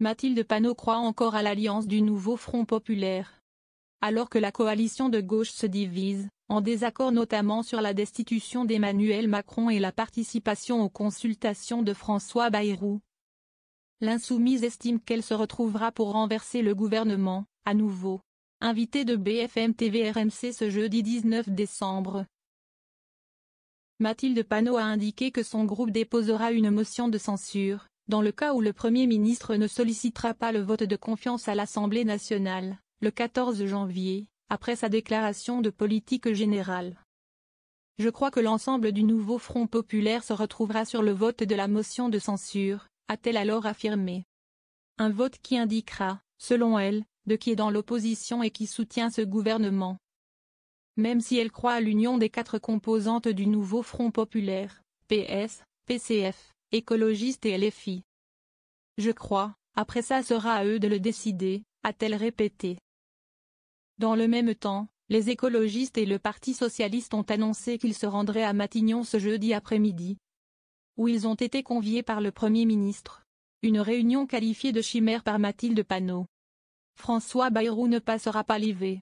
Mathilde Panot croit encore à l'alliance du nouveau Front populaire. Alors que la coalition de gauche se divise, en désaccord notamment sur la destitution d'Emmanuel Macron et la participation aux consultations de François Bayrou, l'insoumise estime qu'elle se retrouvera pour renverser le gouvernement, à nouveau. Invité de BFM TV RMC ce jeudi 19 décembre. Mathilde Panot a indiqué que son groupe déposera une motion de censure, dans le cas où le Premier ministre ne sollicitera pas le vote de confiance à l'Assemblée nationale, le 14 janvier, après sa déclaration de politique générale. Je crois que l'ensemble du nouveau Front populaire se retrouvera sur le vote de la motion de censure, a-t-elle alors affirmé. Un vote qui indiquera, selon elle, de qui est dans l'opposition et qui soutient ce gouvernement. Même si elle croit à l'union des 4 composantes du nouveau Front populaire, PS, PCF, écologistes et LFI. Je crois, après ça sera à eux de le décider, a-t-elle répété. Dans le même temps, les écologistes et le Parti socialiste ont annoncé qu'ils se rendraient à Matignon ce jeudi après-midi, où ils ont été conviés par le Premier ministre. Une réunion qualifiée de chimère par Mathilde Panot. François Bayrou ne passera pas l'IV.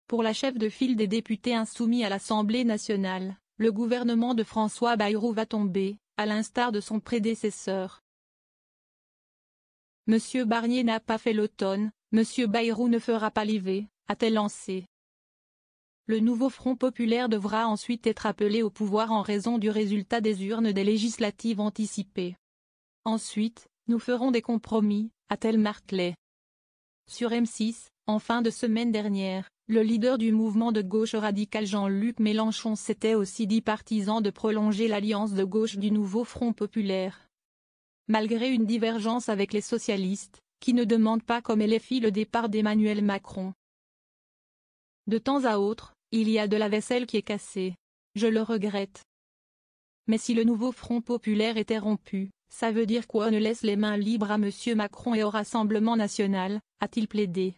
Pour la chef de file des députés insoumis à l'Assemblée nationale, le gouvernement de François Bayrou va tomber, à l'instar de son prédécesseur. Monsieur Barnier n'a pas fait l'automne, Monsieur Bayrou ne fera pas l'IV, a-t-elle lancé. Le nouveau Front populaire devra ensuite être appelé au pouvoir en raison du résultat des urnes des législatives anticipées. Ensuite, nous ferons des compromis, a-t-elle martelé. Sur M6, en fin de semaine dernière, le leader du mouvement de gauche radical Jean-Luc Mélenchon s'était aussi dit partisan de prolonger l'alliance de gauche du nouveau Front populaire. Malgré une divergence avec les socialistes, qui ne demandent pas comme LFI le départ d'Emmanuel Macron. De temps à autre, il y a de la vaisselle qui est cassée. Je le regrette. Mais si le nouveau Front populaire était rompu, ça veut dire qu'on ne laisse les mains libres à Monsieur Macron et au Rassemblement national, a-t-il plaidé.